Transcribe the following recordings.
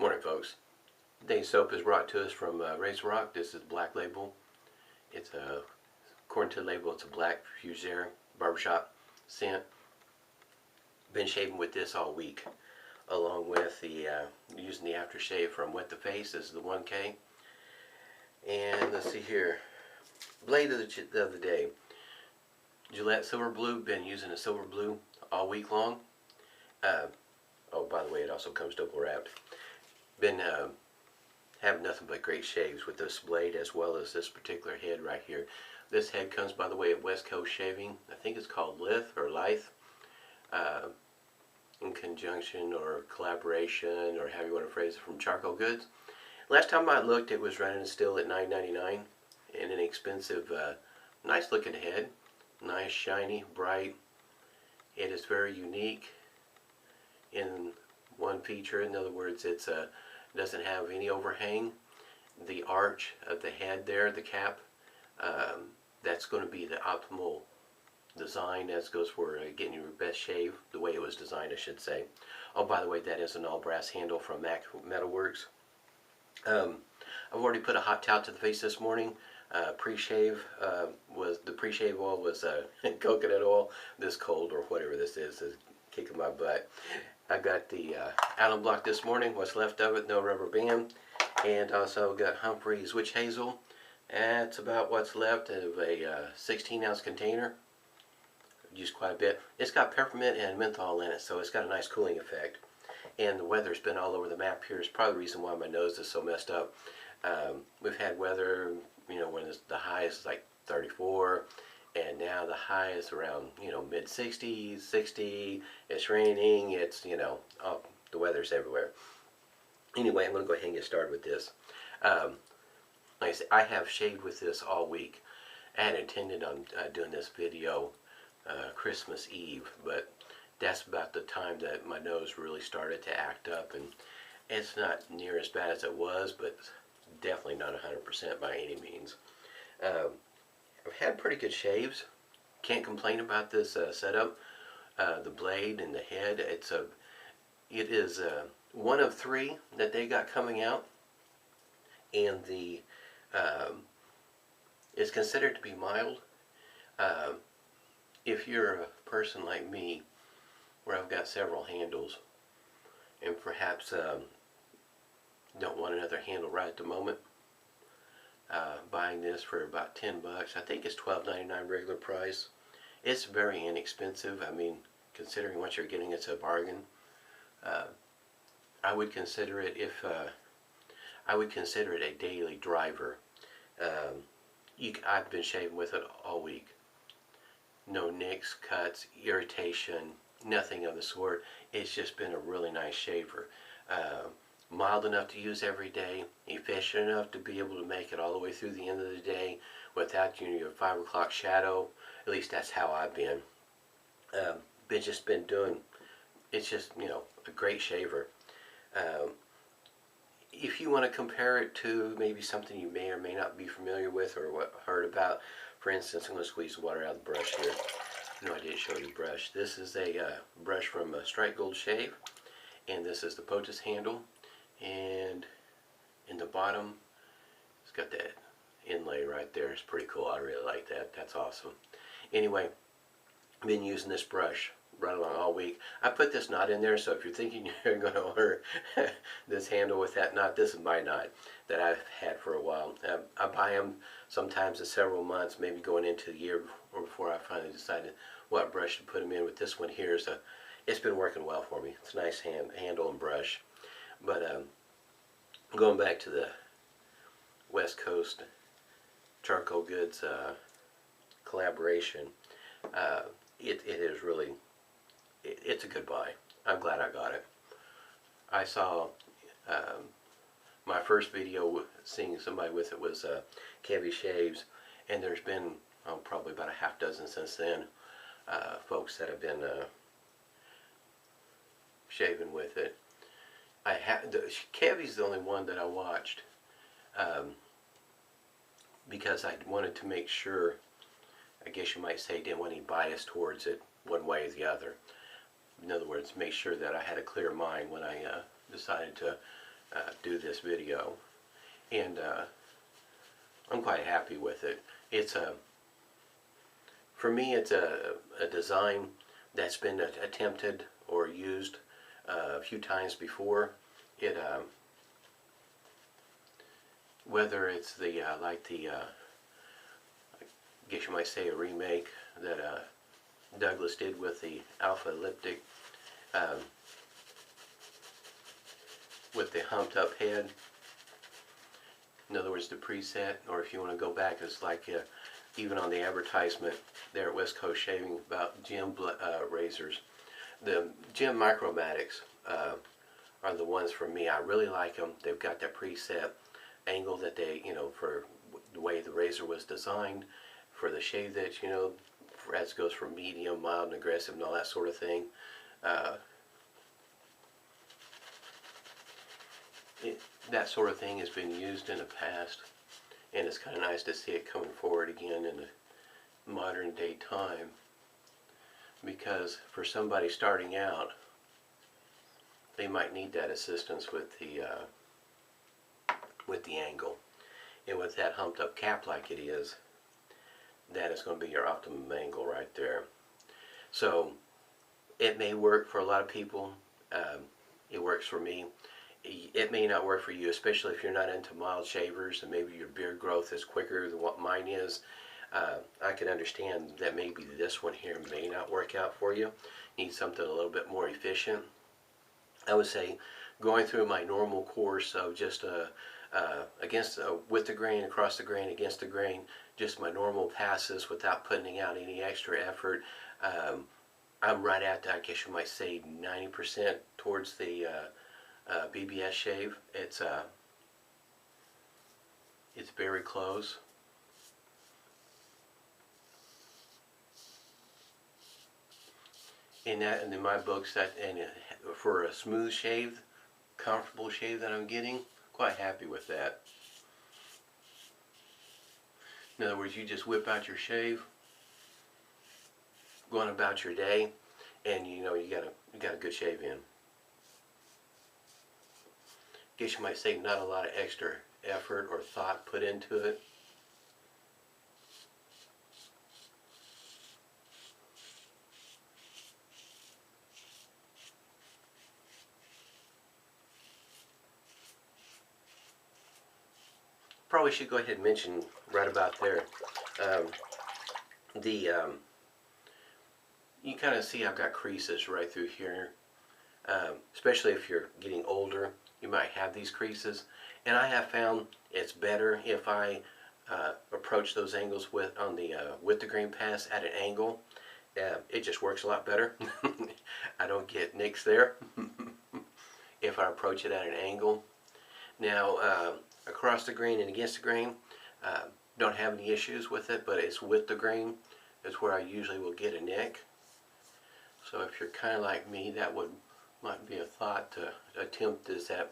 Morning, folks. Today's soap is brought to us from RazoRock. This is Black Label. It's according to the label, it's a black fuchsia barbershop scent. Been shaving with this all week, along with the using the aftershave from Wet the Face. This is the 1K. And let's see here, blade of the day. Gillette Silver Blue. Been using the Silver Blue all week long. Oh, by the way, it also comes double wrapped. Been having nothing but great shaves with this blade, as well as this particular head right here. This head comes by the way of West Coast Shaving. I think it's called Lithe or Lithe, in conjunction or collaboration, or how you want to phrase it, from Charcoal Goods. Last time I looked, it was running still at $9.99, and an inexpensive, nice looking head, nice, shiny, bright. It is very unique in one feature. In other words, it's doesn't have any overhang. The arch of the head there, the cap, that's going to be the optimal design as goes for getting your best shave, the way it was designed, I should say. Oh, by the way, that is an all brass handle from Mac Metalworks. I've already put a hot towel to the face this morning. Preshave was the Preshave oil was coconut oil. This cold, or whatever this is kicking my butt. I got the alum block this morning, what's left of it, no rubber band, and also got Humphrey's witch hazel. That's about what's left of a 16-ounce container. Used quite a bit. It's got peppermint and menthol in it, so it's got a nice cooling effect. And the weather's been all over the map here. It's probably the reason why my nose is so messed up. We've had weather, you know, when the high is like 34. And now the high is around, you know, mid 60s, 60. It's raining. It's, you know, oh, the weather's everywhere. Anyway, I'm going to go ahead and get started with this. Like I said, I have shaved with this all week. I had intended on doing this video Christmas Eve, but that's about the time that my nose really started to act up, and it's not near as bad as it was, but definitely not 100% by any means. I've had pretty good shaves. Can't complain about this setup. The blade and the head. It is one of 3 that they got coming out, and the it's considered to be mild. If you're a person like me, where I've got several handles, and perhaps don't want another handle right at the moment, buying this for about 10 bucks. I think it's $12.99 regular price. It's very inexpensive. I mean, considering what you're getting, it's a bargain. I would consider it I would consider it a daily driver. I've been shaving with it all week. No nicks, cuts, irritation, nothing of the sort. It's just been a really nice shaver. Mild enough to use every day, efficient enough to be able to make it all the way through the end of the day without your 5 o'clock shadow. At least that's how I've been. Been doing. It's just, you know, a great shaver. If you want to compare it to maybe something you may or may not be familiar with or heard about, for instance, I'm going to squeeze the water out of the brush here. No, I didn't show you the brush. This is a brush from Strike Gold Shave, and this is the POTUS handle. And in the bottom, it's got that inlay right there. It's pretty cool. I really like that. That's awesome. Anyway, I've been using this brush right along all week. I put this knot in there, so if you're thinking you're going to order this handle with that knot, this is my knot that I've had for a while. I buy them sometimes in several months, maybe going into the year before I finally decided what brush to put them in. With this one here, it's been working well for me. It's a nice handle and brush. But going back to the West Coast Charcoal Goods collaboration, it is really, it's a good buy. I'm glad I got it. I saw my first video seeing somebody with it was Kevy Shaves, and there's been probably about a half dozen since then, folks that have been shaving with it. Kevy's the only one that I watched because I wanted to make sure, I guess you might say, didn't want any bias towards it one way or the other. In other words, make sure that I had a clear mind when I decided to do this video, and I'm quite happy with it. It's for me, it's a design that's been attempted or used a few times before. It whether it's the like the I guess you might say a remake that Douglas did with the alpha elliptic with the humped up head. In other words, the preset, or if you want to go back, it's like even on the advertisement there at West Coast Shaving about gym razors. The gym Micromatics are the ones for me. I really like them. They've got that preset angle that they, for the way the razor was designed, for the shave that, as it goes from medium, mild, and aggressive, and all that sort of thing. That sort of thing has been used in the past, and it's kind of nice to see it coming forward again in the modern day time, because for somebody starting out, they might need that assistance with the angle, and with that humped up cap like it is, that is going to be your optimum angle right there. So it may work for a lot of people. It works for me. It may not work for you, especially if you're not into mild shavers and maybe your beard growth is quicker than what mine is. I can understand that maybe this one here may not work out for you. Need something a little bit more efficient. I would say going through my normal course of just with the grain, across the grain, against the grain, just my normal passes without putting out any extra effort. I'm right at, I guess you might say, 90% towards the BBS shave. It's very close. And in my books, for a smooth shave, comfortable shave that I'm getting, quite happy with that. In other words, you just whip out your shave, going about your day, and you got a good shave in. Guess you might say not a lot of extra effort or thought put into it. Probably should go ahead and mention right about there, you kind of see I've got creases right through here, especially if you're getting older. You might have these creases, and I have found it's better if I approach those angles with the grain pass at an angle. It just works a lot better. I don't get nicks there if I approach it at an angle. Now, across the grain and against the grain, don't have any issues with it, but it's with the grain is where I usually will get a nick. So if you're kind of like me, that might be a thought to attempt this at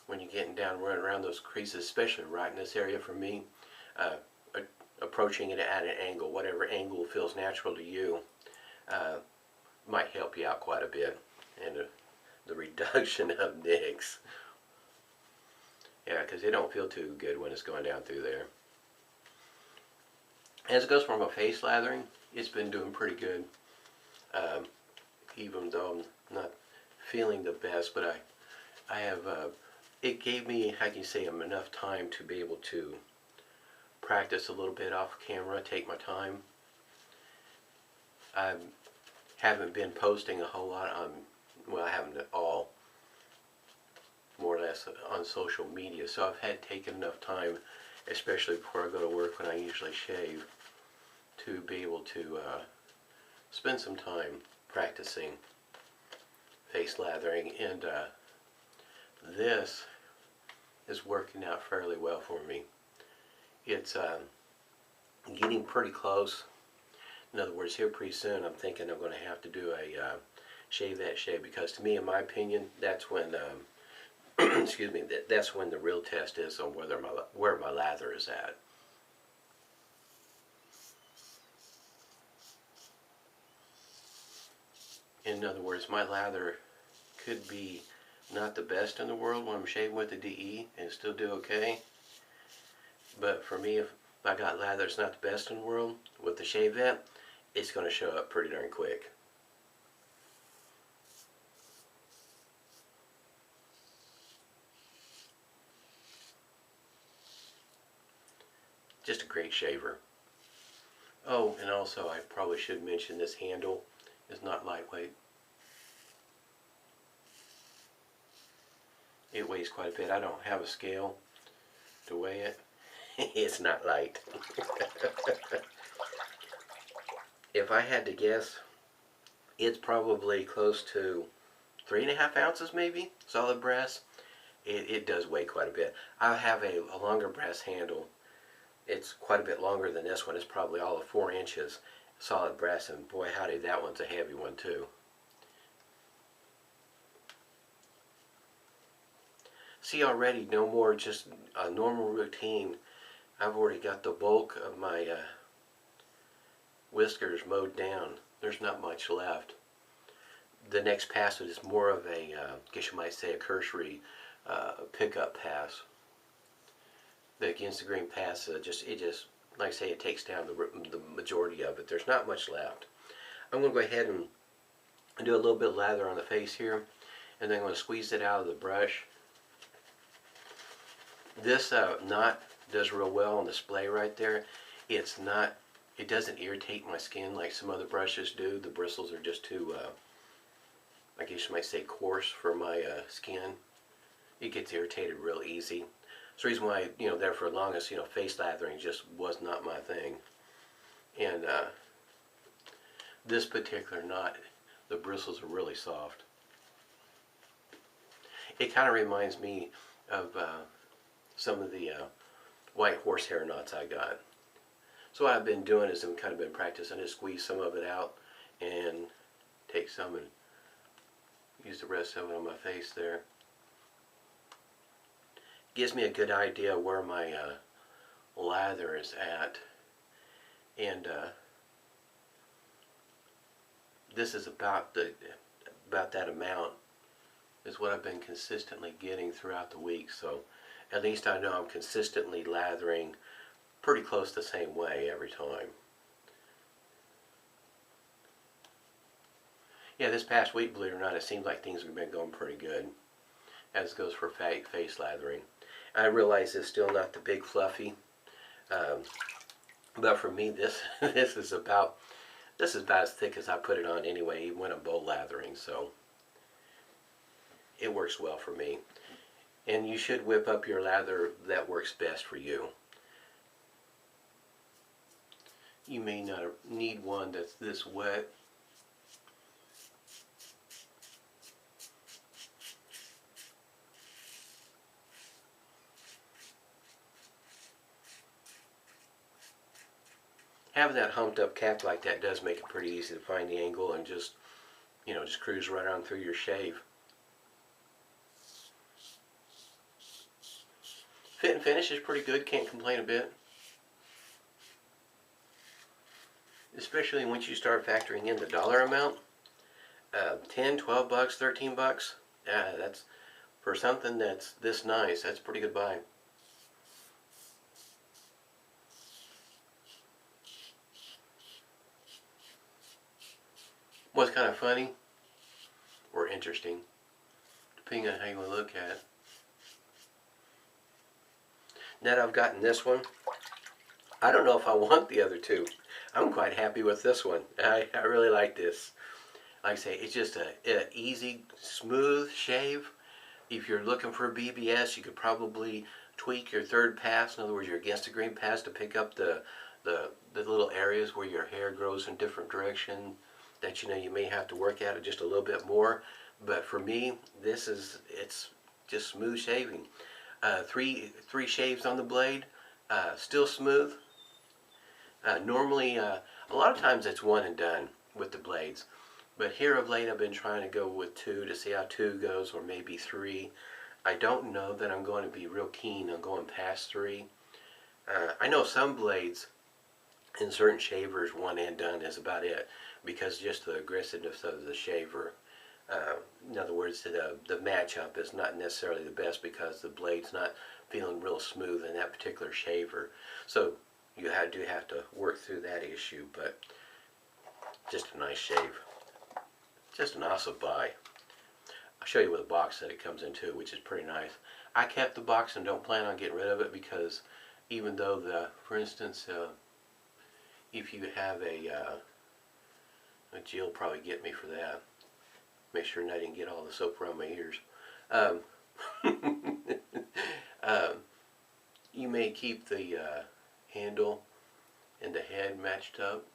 when you're getting down, running around those creases, especially right in this area for me. Approaching it at an angle, whatever angle feels natural to you, might help you out quite a bit. And the reduction of nicks. Yeah, because they don't feel too good when it's going down through there. As it goes for my face lathering, it's been doing pretty good. Even though I'm not feeling the best, but I have, it gave me, I can say, enough time to be able to practice a little bit off camera, take my time. I haven't been posting a whole lot on, well, I haven't at all, more or less on social media, so I've had taken enough time, especially before I go to work when I usually shave, to be able to spend some time practicing face lathering, and this is working out fairly well for me. It's getting pretty close. In other words, here pretty soon I'm thinking I'm going to have to do a shave that shave, because to me, in my opinion, that's when excuse me, that's when the real test is on where my lather is at. In other words, my lather could be not the best in the world when I'm shaving with the DE and still do okay. But for me, if I got lather that's not the best in the world with the shave vent, it's going to show up pretty darn quick. Just a great shaver. Oh, and also I probably should mention this handle is not lightweight. It weighs quite a bit. I don't have a scale to weigh it. It's not light. If I had to guess, it's probably close to 3.5 ounces maybe, solid brass. It does weigh quite a bit. I have a longer brass handle. It's quite a bit longer than this one. It's probably all of 4 inches solid brass, and boy howdy, that one's a heavy one too. See, already no more just a normal routine. I've already got the bulk of my whiskers mowed down. There's not much left. The next pass is more of a, I guess you might say, a cursory pickup pass. The against the grain pass, it just like I say, it takes down the majority of it. There's not much left. I'm going to go ahead and do a little bit of lather on the face here, and then I'm going to squeeze it out of the brush. This knot does real well on display right there. It doesn't irritate my skin like some other brushes do. The bristles are just too, I guess you might say, coarse for my skin. It gets irritated real easy. That's the reason why, there for the longest, face lathering just was not my thing. And this particular knot, the bristles are really soft. It kind of reminds me of some of the white horsehair knots I got. So what I've been doing is I've kind of been practicing to squeeze some of it out and take some and use the rest of it on my face there. Gives me a good idea where my lather is at, and this is about that amount is what I've been consistently getting throughout the week. So at least I know I'm consistently lathering pretty close the same way every time. Yeah, this past week, believe it or not, it seems like things have been going pretty good, as goes for face lathering. I realize it's still not the big fluffy, but for me, this is about as thick as I put it on anyway, even when I'm bowl lathering. So it works well for me. And you should whip up your lather that works best for you. You may not need one that's this wet. Having that humped up cap like that does make it pretty easy to find the angle and just cruise right on through your shave. Fit and finish is pretty good, can't complain a bit. Especially once you start factoring in the dollar amount. 10, 12 bucks, 13 bucks. That's for something that's this nice, that's a pretty good buy. What's kind of funny or interesting, depending on how you want to look at it. Now that I've gotten this one, I don't know if I want the other two. I'm quite happy with this one. I really like this. Like I say, it's just an easy, smooth shave. If you're looking for a BBS, you could probably tweak your third pass. In other words, your against the grain pass to pick up the little areas where your hair grows in different direction that you may have to work at it just a little bit more. But for me, it's just smooth shaving. Three shaves on the blade, still smooth. Normally, a lot of times it's one and done with the blades. But here of late I've been trying to go with 2 to see how 2 goes, or maybe 3. I don't know that I'm going to be real keen on going past 3. I know some blades in certain shavers, 1 and done is about it, because just the aggressiveness of the shaver. In other words, the matchup is not necessarily the best because the blade's not feeling real smooth in that particular shaver. So you do have to work through that issue, but just a nice shave. Just an awesome buy. I'll show you with a box that it comes in too, which is pretty nice. I kept the box and don't plan on getting rid of it because even though for instance, if you have Jill will probably get me for that. Make sure I didn't get all the soap around my ears. You may keep the handle and the head matched up,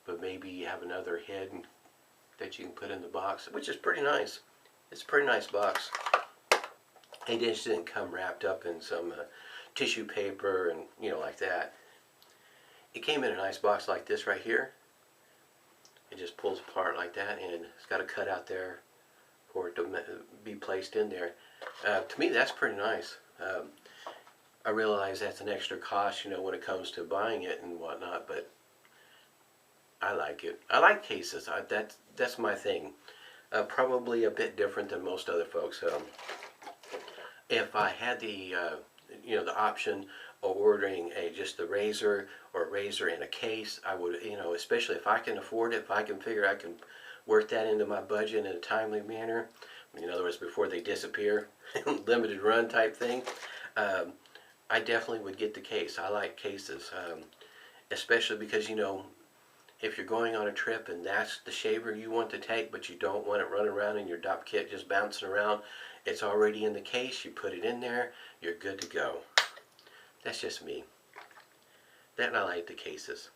but maybe you have another head that you can put in the box, which is pretty nice. It's a pretty nice box. It just didn't come wrapped up in some tissue paper and like that. It came in a nice box like this right here. It just pulls apart like that, and it's got a cutout there for it to be placed in there. To me, that's pretty nice. I realize that's an extra cost, when it comes to buying it and whatnot, but I like it. I like cases. That's my thing. Probably a bit different than most other folks. If I had the the option of ordering just the razor or a razor in a case, I would, especially if I can afford it, if I can figure I can work that into my budget in a timely manner, in other words, before they disappear, limited run type thing, I definitely would get the case. I like cases, especially because, if you're going on a trip and that's the shaver you want to take, but you don't want it running around in your DOP kit just bouncing around, it's already in the case, you put it in there, you're good to go. That's just me. That, and I like the cases.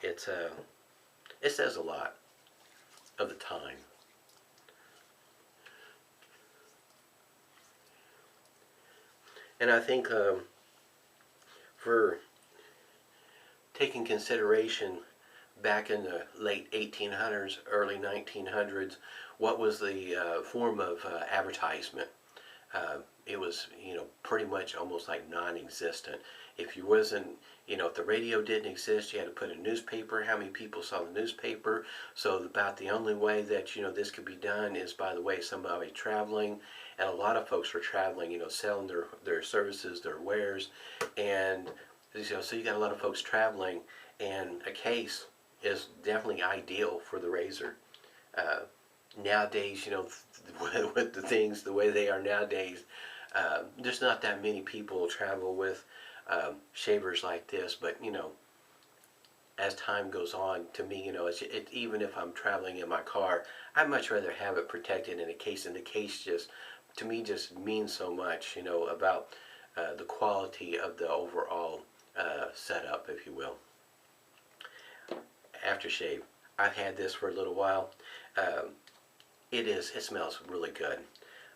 It says a lot of the time. And I think for taking consideration back in the late 1800s, early 1900s, what was the form of advertisement? It was, pretty much almost like non-existent. If you wasn't, if the radio didn't exist, you had to put a newspaper. How many people saw the newspaper? So about the only way that, this could be done is by the way somebody traveling, and a lot of folks were traveling, selling their services, their wares, and so you got a lot of folks traveling, and a case is definitely ideal for the razor. Nowadays, with the things the way they are nowadays, there's not that many people travel with shavers like this, but as time goes on, to me, even if I'm traveling in my car, I'd much rather have it protected in a case, and the case just, to me, just means so much, about the quality of the overall setup, if you will. Aftershave. I've had this for a little while. It smells really good.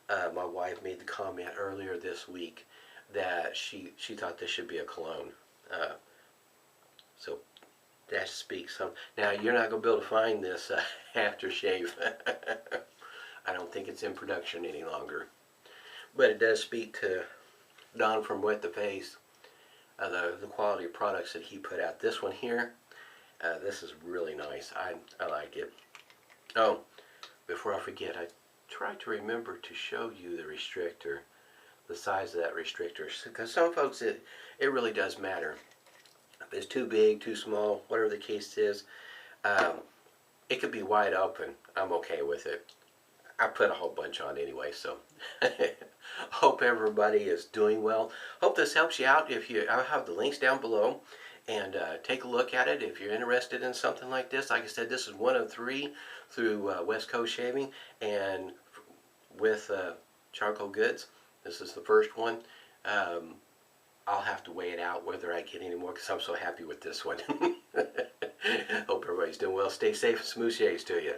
My wife made the comment earlier this week that she thought this should be a cologne. So that speaks some. Now you're not going to be able to find this aftershave. I don't think it's in production any longer. But it does speak to Don from Wet the Face, the quality of products that he put out. This one here, this is really nice. I like it. Oh, before I forget, I tried to remember to show you the restrictor, the size of that restrictor, because some folks it really does matter. If it's too big, too small, whatever the case is, it could be wide open. I'm okay with it. I put a whole bunch on anyway, so hope everybody is doing well. Hope this helps you out. I'll have the links down below, and take a look at it if you're interested in something like this. Like I said, this is one of 3 through West Coast Shaving, and with Charcoal Goods, this is the first one. I'll have to weigh it out whether I get any more, because I'm so happy with this one. Hope everybody's doing well. Stay safe and smooth shaves to you.